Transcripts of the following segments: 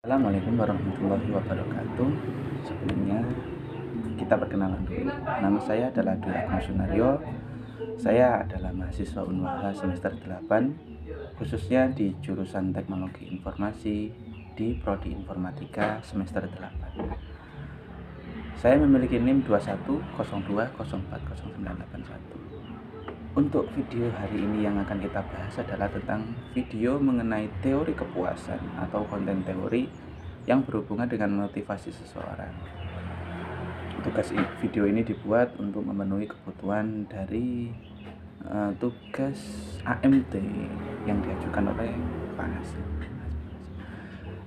Assalamualaikum warahmatullahi wabarakatuh. Sebelumnya kita perkenalan dulu. Nama saya adalah Dwi Agung Sunario. Saya adalah mahasiswa Unwaha semester 8, khususnya di jurusan Teknologi Informasi di Prodi Informatika semester 8. Saya memiliki NIM 2102040981. Untuk video hari ini yang akan kita bahas adalah tentang video mengenai teori kepuasan atau konten teori yang berhubungan dengan motivasi seseorang. Tugas video ini dibuat untuk memenuhi kebutuhan dari tugas AMT yang diajukan oleh Pak Hasil.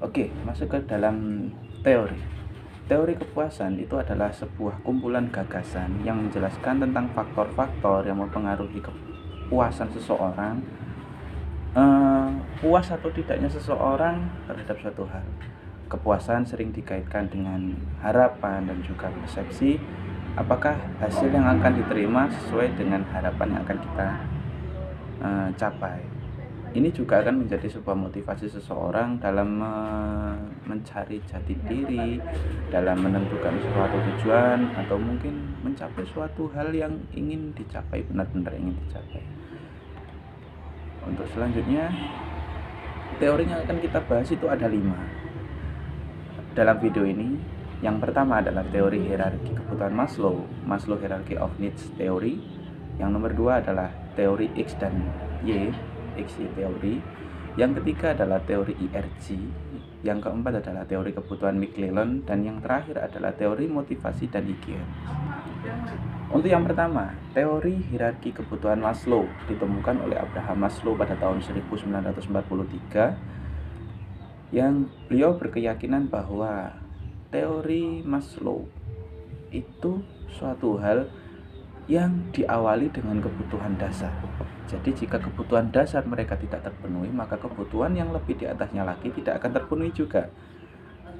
Oke, masuk ke dalam teori. Teori kepuasan itu adalah sebuah kumpulan gagasan yang menjelaskan tentang faktor-faktor yang mempengaruhi kepuasan seseorang, puas atau tidaknya seseorang terhadap suatu hal. Kepuasan sering dikaitkan dengan harapan dan juga persepsi apakah hasil yang akan diterima sesuai dengan harapan yang akan kita capai. Ini juga akan menjadi sebuah motivasi seseorang dalam mencari jati diri, dalam menentukan suatu tujuan, atau mungkin mencapai suatu hal yang ingin dicapai, benar-benar ingin dicapai. Untuk selanjutnya, teori yang akan kita bahas itu ada 5. Dalam video ini, yang pertama adalah teori hierarki kebutuhan Maslow Hierarchy of Needs Theory. Yang nomor 2 adalah teori X dan Y teori. Yang ketiga adalah teori IRG. Yang keempat adalah teori kebutuhan McClellan. Dan yang terakhir adalah teori motivasi dan Higgins. Untuk yang pertama, teori hierarki kebutuhan Maslow ditemukan oleh Abraham Maslow pada tahun 1943, yang beliau berkeyakinan bahwa teori Maslow itu suatu hal yang diawali dengan kebutuhan dasar. Jadi jika kebutuhan dasar mereka tidak terpenuhi, maka kebutuhan yang lebih di atasnya lagi tidak akan terpenuhi juga.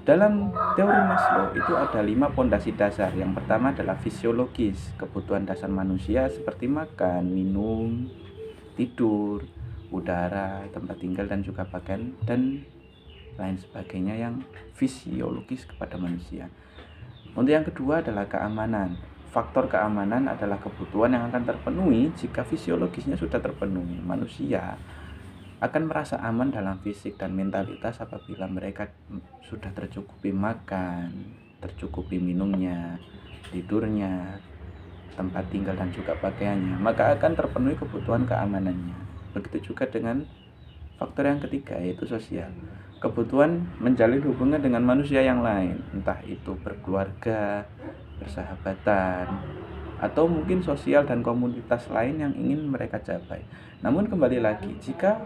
Dalam teori Maslow itu ada 5 pondasi dasar. Yang pertama adalah fisiologis, kebutuhan dasar manusia seperti makan, minum, tidur, udara, tempat tinggal dan juga pakaian dan lain sebagainya yang fisiologis kepada manusia. Untuk yang kedua adalah keamanan. Faktor keamanan adalah kebutuhan yang akan terpenuhi jika fisiologisnya sudah terpenuhi. Manusia akan merasa aman dalam fisik dan mentalitas apabila mereka sudah tercukupi makan, tercukupi minumnya, tidurnya, tempat tinggal dan juga pakaiannya, maka akan terpenuhi kebutuhan keamanannya. Begitu juga dengan faktor yang ketiga, yaitu sosial. Kebutuhan menjalin hubungan dengan manusia yang lain, entah itu berkeluarga, persahabatan, atau mungkin sosial dan komunitas lain yang ingin mereka capai. Namun kembali lagi, jika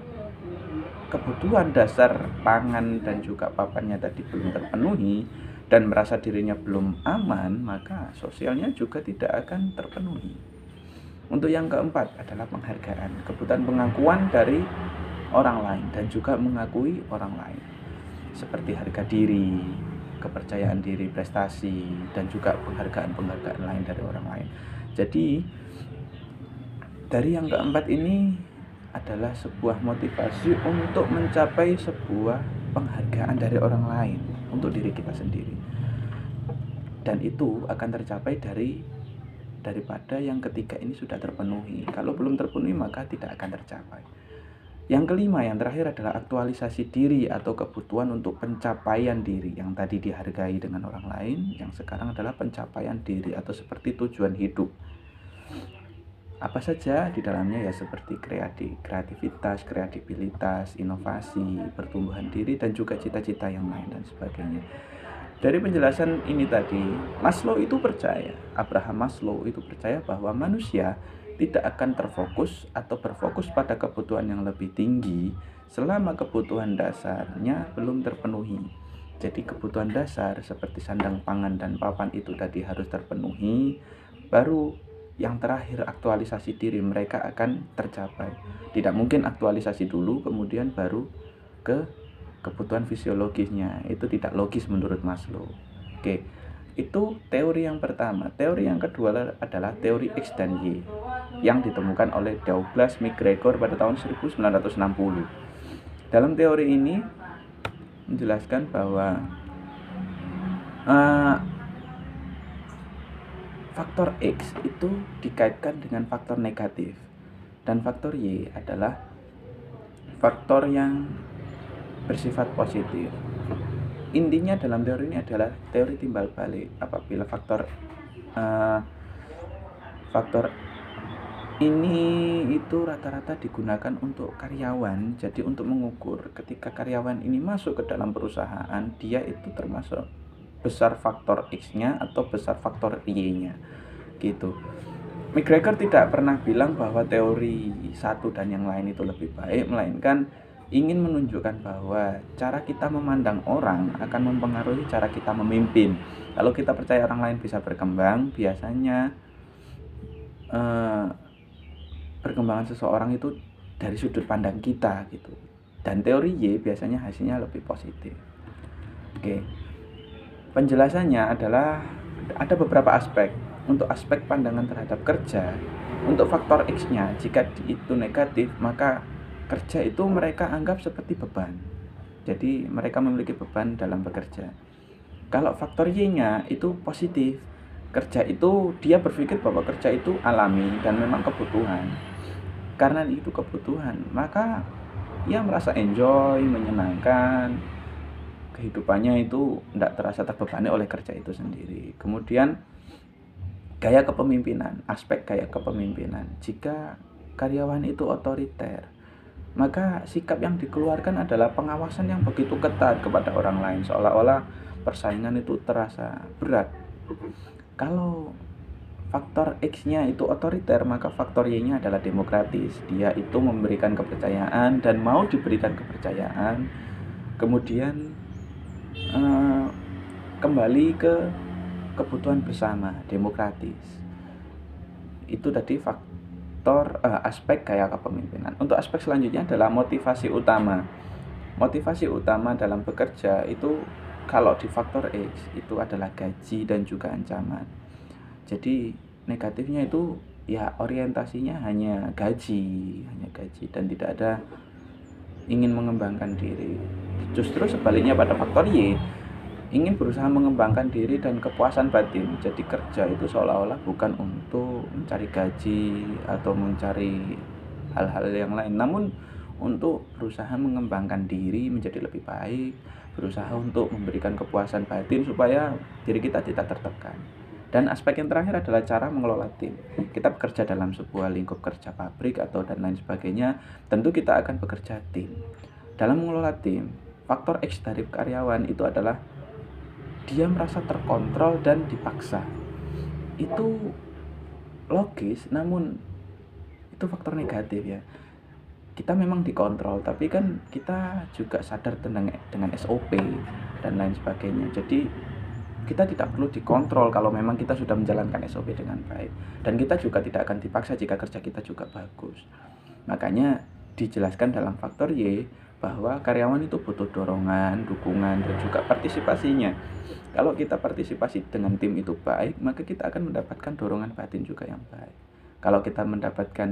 kebutuhan dasar pangan dan juga papannya tadi belum terpenuhi dan merasa dirinya belum aman, maka sosialnya juga tidak akan terpenuhi. Untuk yang keempat adalah penghargaan, kebutuhan pengakuan dari orang lain dan juga mengakui orang lain, seperti harga diri, kepercayaan diri, prestasi, dan juga penghargaan-penghargaan lain dari orang lain. Jadi dari yang keempat ini adalah sebuah motivasi untuk mencapai sebuah penghargaan dari orang lain untuk diri kita sendiri, dan itu akan tercapai daripada yang ketiga ini sudah terpenuhi. Kalau belum terpenuhi maka tidak akan tercapai. Yang kelima, yang terakhir adalah aktualisasi diri atau kebutuhan untuk pencapaian diri. Yang tadi dihargai dengan orang lain, yang sekarang adalah pencapaian diri atau seperti tujuan hidup. Apa saja di dalamnya ya seperti kreativitas, kredibilitas, inovasi, pertumbuhan diri dan juga cita-cita yang lain dan sebagainya. Dari penjelasan ini tadi, Abraham Maslow itu percaya bahwa manusia tidak akan terfokus atau berfokus pada kebutuhan yang lebih tinggi selama kebutuhan dasarnya belum terpenuhi. Jadi kebutuhan dasar seperti sandang, pangan, dan papan itu tadi harus terpenuhi, baru yang terakhir aktualisasi diri mereka akan tercapai. Tidak mungkin aktualisasi dulu kemudian baru ke kebutuhan fisiologisnya. Itu tidak logis menurut Maslow. Oke. Itu teori yang pertama. Teori yang kedua adalah teori X dan Y yang ditemukan oleh Douglas McGregor pada tahun 1960. Dalam teori ini menjelaskan bahwa uh, faktor X itu dikaitkan dengan faktor negatif, dan faktor Y adalah faktor yang bersifat positif. Intinya dalam teori ini adalah teori timbal balik. Apabila faktor ini itu rata-rata digunakan untuk karyawan. Jadi untuk mengukur ketika karyawan ini masuk ke dalam perusahaan, dia itu termasuk besar faktor X-nya atau besar faktor Y-nya gitu. McGregor tidak pernah bilang bahwa teori satu dan yang lain itu lebih baik, melainkan ingin menunjukkan bahwa cara kita memandang orang akan mempengaruhi cara kita memimpin. Kalau kita percaya orang lain bisa berkembang, biasanya perkembangan seseorang itu dari sudut pandang kita gitu. Dan teori Y biasanya hasilnya lebih positif. Oke. Penjelasannya adalah ada beberapa aspek. Untuk aspek pandangan terhadap kerja, untuk faktor X-nya jika itu negatif, maka kerja itu mereka anggap seperti beban. Jadi mereka memiliki beban dalam bekerja. Kalau faktor Y-nya itu positif, kerja itu dia berpikir bahwa kerja itu alami dan memang kebutuhan. Karena itu kebutuhan, maka ia merasa enjoy, menyenangkan. Kehidupannya itu tidak terasa terbebani oleh kerja itu sendiri. Kemudian gaya kepemimpinan, aspek gaya kepemimpinan. Jika karyawan itu otoriter, maka sikap yang dikeluarkan adalah pengawasan yang begitu ketat kepada orang lain, seolah-olah persaingan itu terasa berat. Kalau faktor X-nya itu otoriter, maka faktor Y-nya adalah demokratis. Dia itu memberikan kepercayaan dan mau diberikan kepercayaan. Kemudian kembali ke kebutuhan bersama, demokratis. Itu tadi faktor aspek gaya kepemimpinan. Untuk aspek selanjutnya adalah motivasi utama. Motivasi utama dalam bekerja itu kalau di faktor X itu adalah gaji dan juga ancaman. Jadi negatifnya itu ya orientasinya hanya gaji dan tidak ada ingin mengembangkan diri. Justru sebaliknya pada faktor Y, ingin berusaha mengembangkan diri dan kepuasan batin. Jadi kerja itu seolah-olah bukan untuk mencari gaji atau mencari hal-hal yang lain, namun untuk berusaha mengembangkan diri menjadi lebih baik, berusaha untuk memberikan kepuasan batin supaya diri kita tidak tertekan. Dan aspek yang terakhir adalah cara mengelola tim. Kita bekerja dalam sebuah lingkup kerja pabrik atau dan lain sebagainya, tentu kita akan bekerja tim. Dalam mengelola tim, faktor X dari karyawan itu adalah dia merasa terkontrol dan dipaksa. Itu logis, namun itu faktor negatif ya. Kita memang dikontrol, tapi kan kita juga sadar dengan SOP dan lain sebagainya. Jadi kita tidak perlu dikontrol kalau memang kita sudah menjalankan SOP dengan baik. Dan kita juga tidak akan dipaksa jika kerja kita juga bagus. Makanya dijelaskan dalam faktor Y bahwa karyawan itu butuh dorongan, dukungan, dan juga partisipasinya. Kalau kita partisipasi dengan tim itu baik, maka kita akan mendapatkan dorongan batin juga yang baik. Kalau kita mendapatkan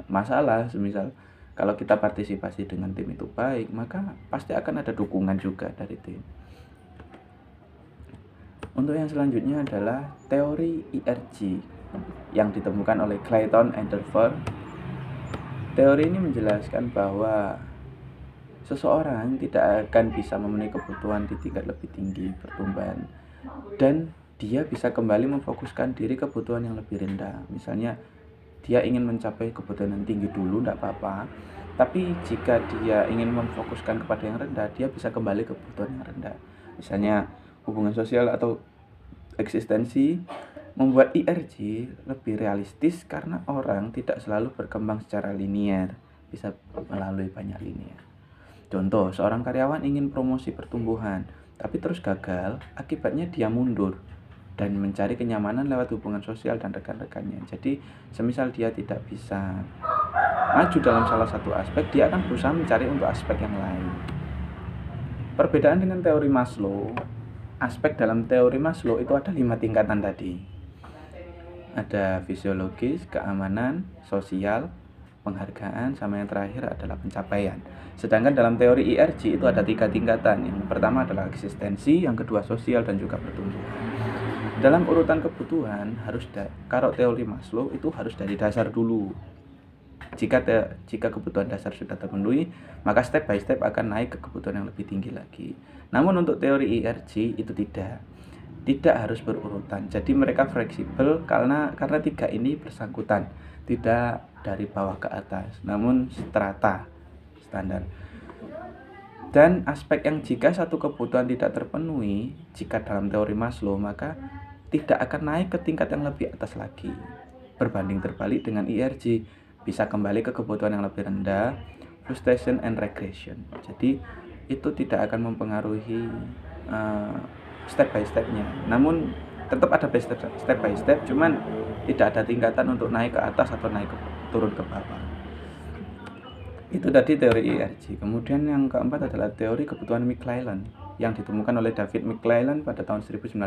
masalah, semisal kalau kita partisipasi dengan tim itu baik, maka pasti akan ada dukungan juga dari tim. Untuk yang selanjutnya adalah teori IRG yang ditemukan oleh Clayton Enderfer. Teori ini menjelaskan bahwa seseorang tidak akan bisa memenuhi kebutuhan di tingkat lebih tinggi pertumbuhan, dan dia bisa kembali memfokuskan diri kebutuhan yang lebih rendah. Misalnya dia ingin mencapai kebutuhan yang tinggi dulu, tidak apa-apa, tapi jika dia ingin memfokuskan kepada yang rendah, dia bisa kembali ke kebutuhan yang rendah. Misalnya hubungan sosial atau eksistensi. Membuat IRG lebih realistis karena orang tidak selalu berkembang secara linear, bisa melalui banyak linear. Contoh, seorang karyawan ingin promosi pertumbuhan, tapi terus gagal, akibatnya dia mundur dan mencari kenyamanan lewat hubungan sosial dan rekan-rekannya. Jadi, semisal dia tidak bisa maju dalam salah satu aspek, dia akan berusaha mencari untuk aspek yang lain. Perbedaan dengan teori Maslow, aspek dalam teori Maslow itu ada 5 tingkatan tadi. Ada fisiologis, keamanan, sosial, penghargaan, sama yang terakhir adalah pencapaian. Sedangkan dalam teori IRG itu ada 3 tingkatan. Yang pertama adalah eksistensi, yang kedua sosial, dan juga pertumbuhan. Dalam urutan kebutuhan kalau teori Maslow itu harus dari dasar dulu. Jika kebutuhan dasar sudah terpenuhi, maka step by step akan naik ke kebutuhan yang lebih tinggi lagi. Namun untuk teori IRG itu tidak harus berurutan. Jadi mereka fleksibel karena 3 ini bersangkutan, tidak dari bawah ke atas, namun strata standar. Dan aspek yang jika satu kebutuhan tidak terpenuhi, jika dalam teori Maslow, maka tidak akan naik ke tingkat yang lebih atas lagi. Berbanding terbalik dengan IRG, bisa kembali ke kebutuhan yang lebih rendah, frustration and regression. Jadi itu tidak akan mempengaruhi step by stepnya. Namun tetap ada step by step, cuman tidak ada tingkatan untuk naik ke atas atau turun ke bawah. Itu tadi teori IRG. Kemudian yang keempat adalah teori kebutuhan McClelland yang ditemukan oleh David McClelland pada tahun 1961.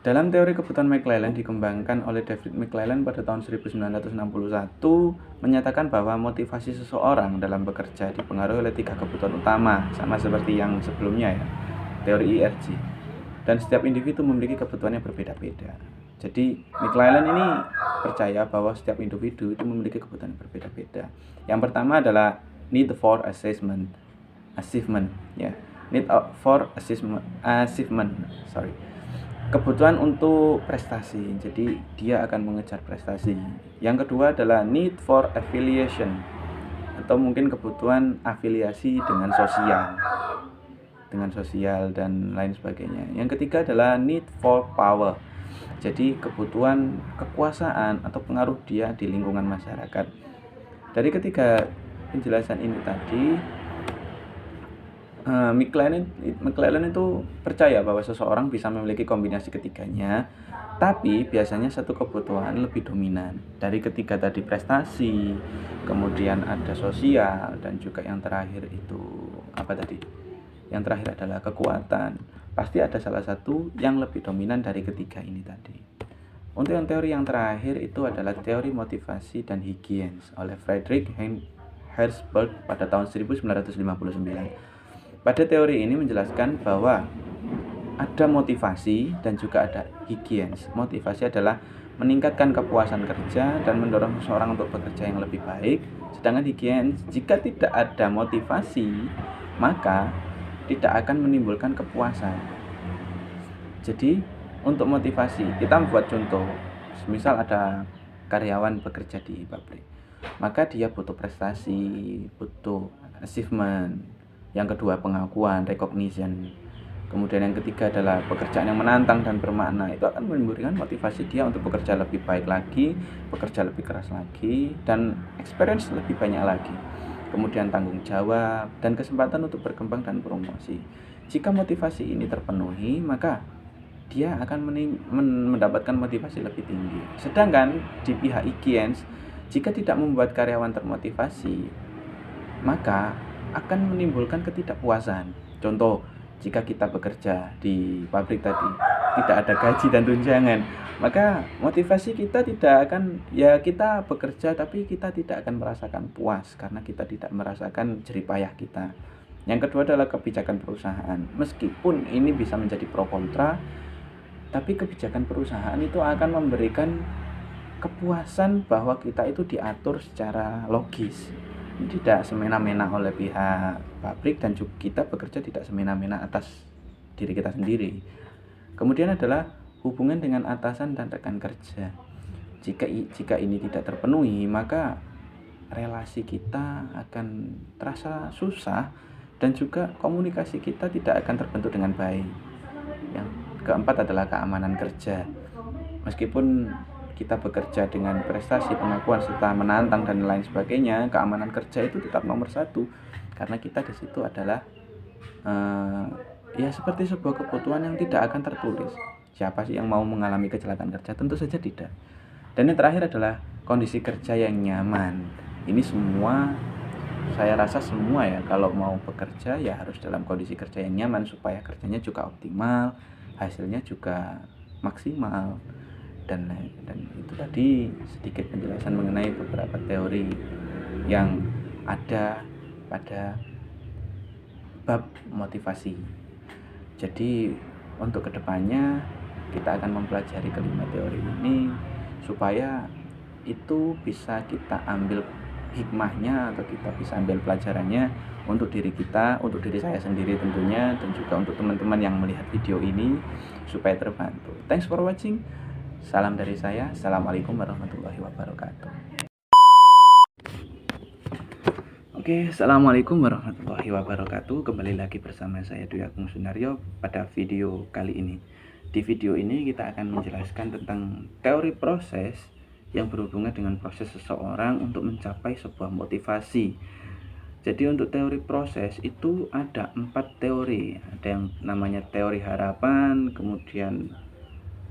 Dalam teori kebutuhan McClelland dikembangkan oleh David McClelland pada tahun 1961 menyatakan bahwa motivasi seseorang dalam bekerja dipengaruhi oleh 3 kebutuhan utama, sama seperti yang sebelumnya ya, teori IRG. Dan setiap individu memiliki kebutuhan yang berbeda-beda. Jadi McClelland ini percaya bahwa setiap individu itu memiliki kebutuhan yang berbeda-beda. Yang pertama adalah need for achievement ya. Need for achievement. Kebutuhan untuk prestasi. Jadi dia akan mengejar prestasi. Yang kedua adalah need for affiliation, atau mungkin kebutuhan afiliasi dengan sosial dan lain sebagainya. Yang ketiga adalah need for power. Jadi kebutuhan kekuasaan atau pengaruh dia di lingkungan masyarakat. Dari ketiga penjelasan ini tadi, McClelland itu percaya bahwa seseorang bisa memiliki kombinasi ketiganya, tapi biasanya satu kebutuhan lebih dominan. Dari ketiga tadi prestasi, kemudian ada sosial, dan juga yang terakhir itu apa tadi? Yang terakhir adalah kekuatan. Pasti ada salah satu yang lebih dominan dari ketiga ini tadi. Untuk yang teori yang terakhir itu adalah teori motivasi dan Huygens oleh Friedrich Herzberg pada tahun 1959. Pada teori ini menjelaskan bahwa ada motivasi dan juga ada Huygens. Motivasi adalah meningkatkan kepuasan kerja dan mendorong seseorang untuk bekerja yang lebih baik. Sedangkan Huygens, jika tidak ada motivasi, maka tidak akan menimbulkan kepuasan. Jadi untuk motivasi, kita membuat contoh. Misal ada karyawan bekerja di pabrik, maka dia butuh prestasi, butuh achievement. Yang kedua pengakuan, recognition. Kemudian yang ketiga adalah pekerjaan yang menantang dan bermakna. Itu akan memberikan motivasi dia untuk bekerja lebih baik lagi, bekerja lebih keras lagi, dan experience lebih banyak lagi. Kemudian tanggung jawab dan kesempatan untuk berkembang dan promosi. Jika motivasi ini terpenuhi, maka dia akan mendapatkan motivasi lebih tinggi. Sedangkan di pihak Huygens, jika tidak membuat karyawan termotivasi, maka akan menimbulkan ketidakpuasan. Contoh, jika kita bekerja di pabrik tadi, tidak ada gaji dan tunjangan, maka motivasi kita tidak akan, ya kita bekerja tapi kita tidak akan merasakan puas karena kita tidak merasakan jerih payah kita. Yang kedua adalah kebijakan perusahaan. Meskipun ini bisa menjadi pro kontra, tapi kebijakan perusahaan itu akan memberikan kepuasan bahwa kita itu diatur secara logis, tidak semena-mena oleh pihak pabrik, dan juga kita bekerja tidak semena-mena atas diri kita sendiri. Kemudian adalah hubungan dengan atasan dan rekan kerja. Jika ini tidak terpenuhi, maka relasi kita akan terasa susah dan juga komunikasi kita tidak akan terbentuk dengan baik. Yang keempat adalah keamanan kerja. Meskipun kita bekerja dengan prestasi, pengakuan, serta menantang dan lain sebagainya, keamanan kerja itu tetap nomor 1 karena kita di situ adalah ya seperti sebuah kebutuhan yang tidak akan tertulis. Siapa sih yang mau mengalami kecelakaan kerja? Tentu saja tidak. Dan yang terakhir adalah kondisi kerja yang nyaman. Ini semua, saya rasa semua ya, kalau mau bekerja ya harus dalam kondisi kerja yang nyaman supaya kerjanya juga optimal, hasilnya juga maksimal. dan itu tadi sedikit penjelasan mengenai beberapa teori yang ada pada bab motivasi. Jadi untuk kedepannya kita akan mempelajari kelima teori ini supaya itu bisa kita ambil hikmahnya atau kita bisa ambil pelajarannya untuk diri kita, untuk diri saya sendiri tentunya, dan juga untuk teman-teman yang melihat video ini supaya terbantu. Thanks for watching. Salam dari saya. Assalamualaikum warahmatullahi wabarakatuh. Oke, assalamualaikum warahmatullahi wabarakatuh. Kembali lagi bersama saya Dwi Agung Sunaryo pada video kali ini. Di video ini kita akan menjelaskan tentang teori proses yang berhubungan dengan proses seseorang untuk mencapai sebuah motivasi. Jadi untuk teori proses itu ada 4 teori. Ada yang namanya teori harapan, kemudian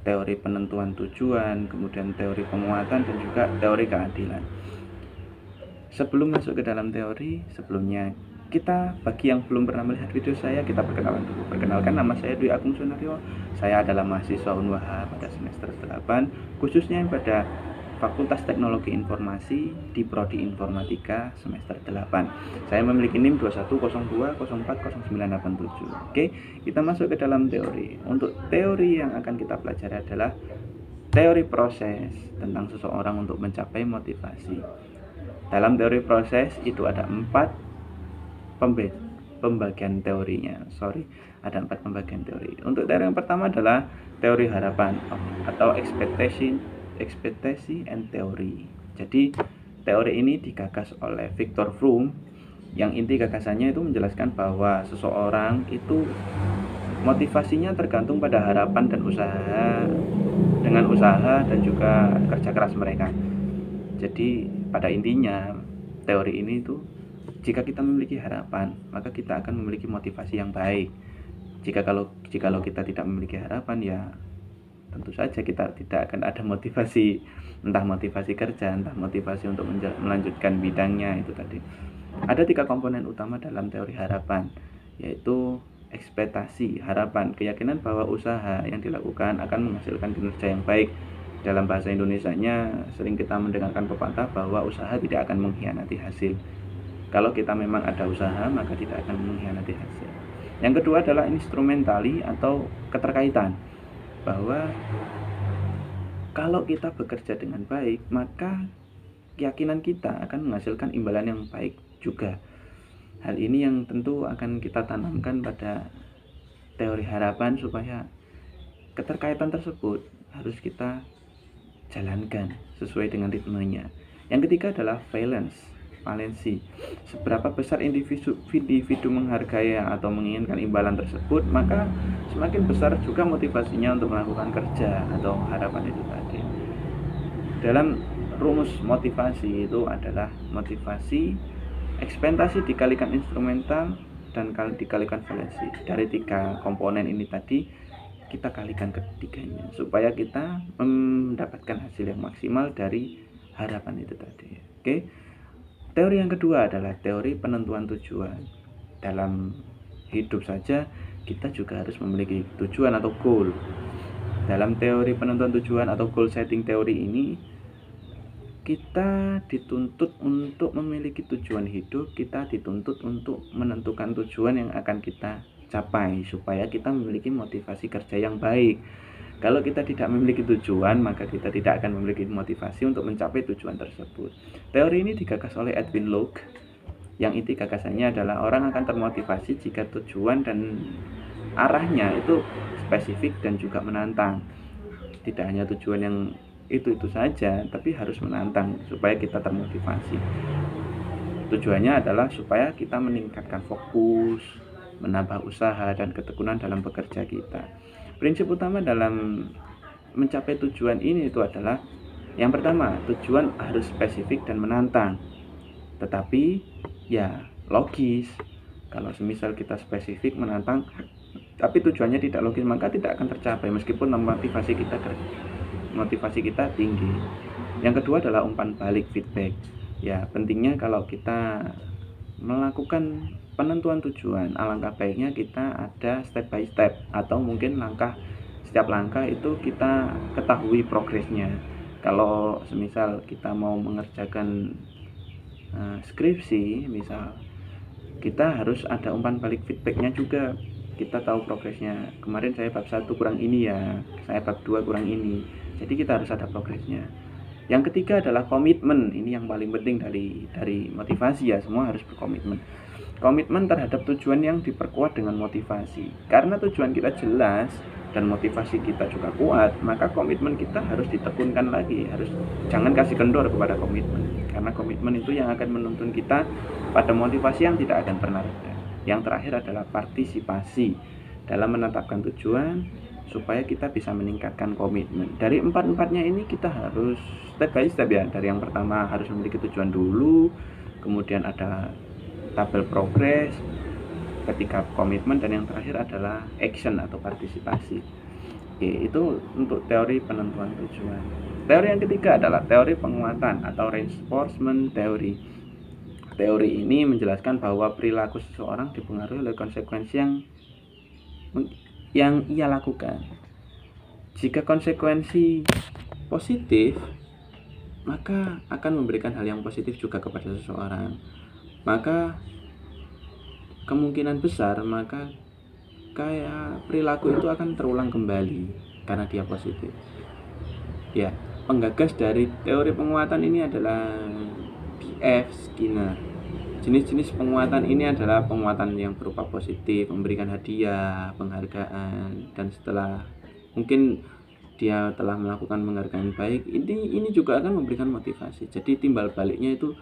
teori penentuan tujuan, kemudian teori penguatan, dan juga teori keadilan. Sebelum masuk ke dalam teori, sebelumnya kita, bagi yang belum pernah melihat video saya, kita perkenalan dulu. Perkenalkan, nama saya Dwi Agung Sunaryo. Saya adalah mahasiswa UNWH pada semester 8, khususnya pada Fakultas Teknologi Informasi di Prodi Informatika semester 8. Saya memiliki NIM 2102040987. Oke, kita masuk ke dalam teori. Untuk teori yang akan kita pelajari adalah teori proses tentang seseorang untuk mencapai motivasi. Dalam teori proses itu ada 4 pembagian teorinya. Ada 4 pembagian teori. Untuk teori yang pertama adalah teori harapan atau expectancy and theory. Jadi teori ini digagas oleh Viktor Fromm, yang inti gagasannya itu menjelaskan bahwa seseorang itu motivasinya tergantung pada harapan dan usaha, dengan usaha dan juga kerja keras mereka. Jadi pada intinya teori ini itu, jika kita memiliki harapan, maka kita akan memiliki motivasi yang baik. Jikalau kita tidak memiliki harapan, ya tentu saja kita tidak akan ada motivasi, entah motivasi kerja, entah motivasi untuk melanjutkan bidangnya. Itu tadi. Ada 3 komponen utama dalam teori harapan, yaitu ekspektasi, harapan, keyakinan bahwa usaha yang dilakukan akan menghasilkan kinerja yang baik. Dalam bahasa Indonesianya sering kita mendengarkan pepatah bahwa usaha tidak akan mengkhianati hasil. Kalau kita memang ada usaha, maka tidak akan mengkhianati hasil. Yang kedua adalah instrumentali atau keterkaitan, bahwa kalau kita bekerja dengan baik, maka keyakinan kita akan menghasilkan imbalan yang baik juga. Hal ini yang tentu akan kita tanamkan pada teori harapan supaya keterkaitan tersebut harus kita jalankan sesuai dengan ritmenya. Yang ketiga adalah valensi. Seberapa besar individu menghargai atau menginginkan imbalan tersebut, maka semakin besar juga motivasinya untuk melakukan kerja atau harapan itu tadi. Dalam rumus motivasi itu adalah motivasi, ekspektasi dikalikan instrumental, dan dikalikan valensi. Dari 3 komponen ini tadi kita kalikan ketiganya supaya kita mendapatkan hasil yang maksimal dari harapan itu tadi. Oke. Teori yang kedua adalah teori penentuan tujuan. Dalam hidup saja kita juga harus memiliki tujuan atau goal. Dalam teori penentuan tujuan atau goal setting teori ini, kita dituntut untuk memiliki tujuan hidup, kita dituntut untuk menentukan tujuan yang akan kita capai supaya kita memiliki motivasi kerja yang baik. Kalau kita tidak memiliki tujuan, maka kita tidak akan memiliki motivasi untuk mencapai tujuan tersebut. Teori ini digagas oleh Edwin Locke, yang inti gagasannya adalah orang akan termotivasi jika tujuan dan arahnya itu spesifik dan juga menantang. Tidak hanya tujuan yang itu saja, tapi harus menantang supaya kita termotivasi. Tujuannya adalah supaya kita meningkatkan fokus, menambah usaha dan ketekunan dalam bekerja kita. Prinsip utama dalam mencapai tujuan ini itu adalah, yang pertama, tujuan harus spesifik dan menantang. Tetapi ya logis. Kalau semisal kita spesifik, menantang, tapi tujuannya tidak logis, maka tidak akan tercapai meskipun motivasi kita tinggi. Yang kedua adalah umpan balik, feedback. Ya, pentingnya kalau kita melakukan penentuan tujuan, alangkah baiknya kita ada step by step atau mungkin langkah setiap langkah itu kita ketahui progresnya. Kalau semisal kita mau mengerjakan skripsi misal, kita harus ada umpan balik feedbacknya juga. Kita tahu progresnya, kemarin saya bab 1 kurang ini ya, saya bab 2 kurang ini. Jadi kita harus ada progresnya. Yang ketiga adalah komitmen. Ini yang paling penting dari motivasi ya, semua harus berkomitmen. Komitmen terhadap tujuan yang diperkuat dengan motivasi. Karena tujuan kita jelas dan motivasi kita juga kuat, maka komitmen kita harus ditekunkan lagi. Jangan kasih kendor kepada komitmen. Karena komitmen itu yang akan menuntun kita pada motivasi yang tidak akan pernah reda. Yang terakhir adalah partisipasi dalam menetapkan tujuan supaya kita bisa meningkatkan komitmen. Dari empat-empatnya ini kita harus step by step ya. Dari yang pertama harus memiliki tujuan dulu, kemudian ada tabel progres, ketika komitmen, dan yang terakhir adalah action atau partisipasi. Oke, itu untuk teori penentuan tujuan. Teori yang ketiga adalah teori penguatan atau reinforcement theory. Teori ini menjelaskan bahwa perilaku seseorang dipengaruhi oleh konsekuensi yang ia lakukan. Jika konsekuensi positif, maka akan memberikan hal yang positif juga kepada seseorang. Maka kemungkinan besar maka kayak perilaku itu akan terulang kembali karena dia positif. Ya, penggagas dari teori penguatan ini adalah B.F. Skinner. Jenis-jenis penguatan ini adalah penguatan yang berupa positif, memberikan hadiah, penghargaan, dan setelah mungkin dia telah melakukan penghargaan baik, ini juga akan memberikan motivasi. Jadi timbal baliknya itu,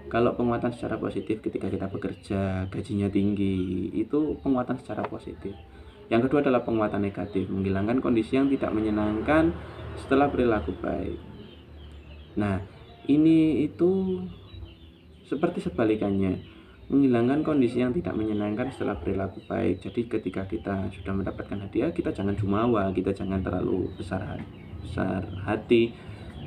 kalau penguatan secara positif ketika kita bekerja, gajinya tinggi, itu penguatan secara positif. Yang kedua adalah penguatan negatif, menghilangkan kondisi yang tidak menyenangkan setelah perilaku baik. Nah, ini itu seperti sebalikannya, menghilangkan kondisi yang tidak menyenangkan setelah perilaku baik. Jadi ketika kita sudah mendapatkan hadiah, kita jangan jumawa, kita jangan terlalu besar hati,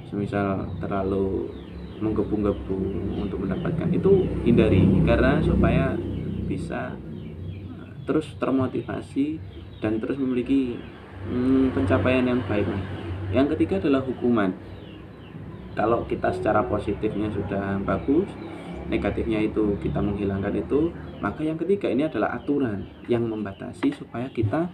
semisal terlalu menggebu-gebu untuk mendapatkan itu, hindari, karena supaya bisa terus termotivasi dan terus memiliki pencapaian yang baik. Yang ketiga adalah hukuman. Kalau kita secara positifnya sudah bagus, negatifnya itu kita menghilangkan itu, maka yang ketiga ini adalah aturan yang membatasi supaya kita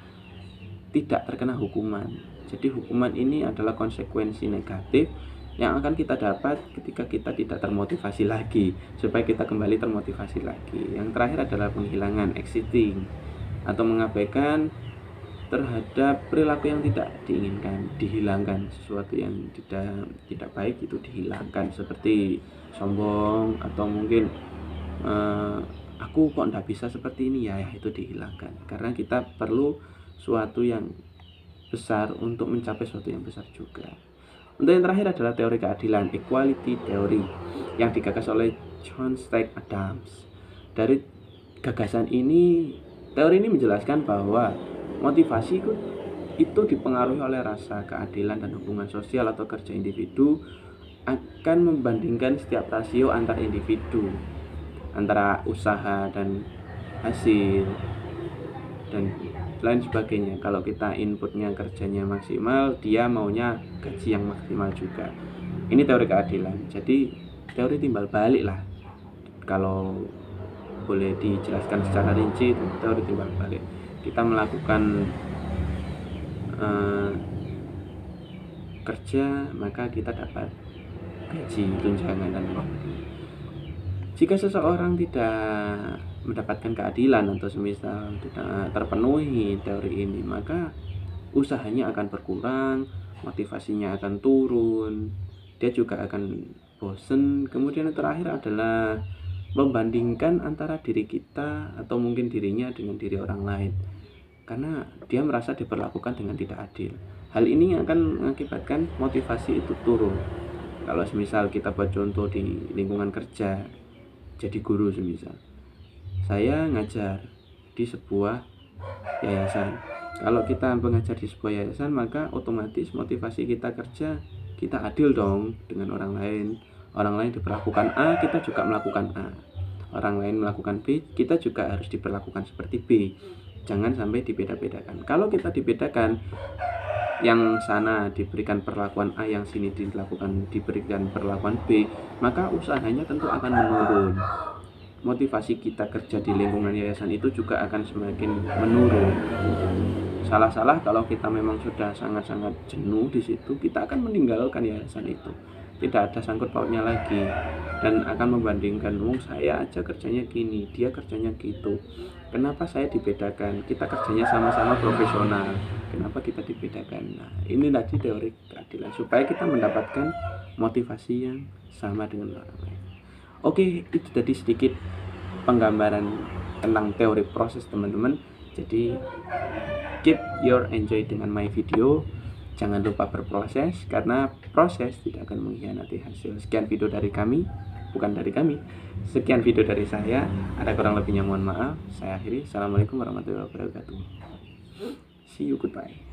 tidak terkena hukuman. Jadi hukuman ini adalah konsekuensi negatif yang akan kita dapat ketika kita tidak termotivasi lagi, supaya kita kembali termotivasi lagi. Yang terakhir adalah penghilangan, exiting, atau mengabaikan terhadap perilaku yang tidak diinginkan, dihilangkan. Sesuatu yang tidak baik itu dihilangkan, seperti sombong atau mungkin aku kok tidak bisa seperti ini ya, itu dihilangkan, karena kita perlu suatu yang besar untuk mencapai suatu yang besar juga. Untuk yang terakhir adalah teori keadilan, equality theory, yang digagas oleh John Stack Adams. Dari gagasan ini, teori ini menjelaskan bahwa motivasi itu dipengaruhi oleh rasa keadilan dan hubungan sosial atau kerja individu akan membandingkan setiap rasio antar individu, antara usaha dan hasil dan lain sebagainya. Kalau kita inputnya kerjanya maksimal, dia maunya gaji yang maksimal juga. Ini teori keadilan. Jadi teori timbal balik lah, kalau boleh dijelaskan secara rinci, itu teori timbal balik. Kita melakukan kerja, maka kita dapat gaji, tunjangan, dan lain-lain. Jika seseorang tidak mendapatkan keadilan atau semisal tidak terpenuhi teori ini, maka usahanya akan berkurang, motivasinya akan turun, dia juga akan bosen. Kemudian yang terakhir adalah membandingkan antara diri kita atau mungkin dirinya dengan diri orang lain, karena dia merasa diperlakukan dengan tidak adil. Hal ini akan mengakibatkan motivasi itu turun. Kalau semisal kita buat contoh di lingkungan kerja, jadi guru semisal, saya ngajar di sebuah yayasan. Kalau kita mengajar di sebuah yayasan, maka otomatis motivasi kita kerja, kita adil dong dengan orang lain. Orang lain diperlakukan A, kita juga melakukan A. Orang lain melakukan B, kita juga harus diperlakukan seperti B. Jangan sampai dibeda-bedakan. Kalau kita dibedakan, yang sana diberikan perlakuan A, yang sini diberikan perlakuan B, maka usahanya tentu akan menurun. Motivasi kita kerja di lingkungan yayasan itu juga akan semakin menurun. Salah-salah kalau kita memang sudah sangat-sangat jenuh di situ, kita akan meninggalkan yayasan itu. Tidak ada sangkut pautnya lagi dan akan membandingkan, saya aja kerjanya gini, dia kerjanya gitu. Kenapa saya dibedakan? Kita kerjanya sama-sama profesional. Kenapa kita dibedakan? Nah, ini tadi teori keadilan supaya kita mendapatkan motivasi yang sama dengan orang lain. Oke, itu tadi sedikit penggambaran tentang teori proses, teman-teman. Jadi keep your enjoy dengan my video. Jangan lupa berproses, karena proses tidak akan mengkhianati hasil. Sekian video dari kami, bukan dari kami. Sekian video dari saya. Ada kurang lebihnya mohon maaf. Saya akhiri. Assalamualaikum warahmatullahi wabarakatuh. See you, goodbye.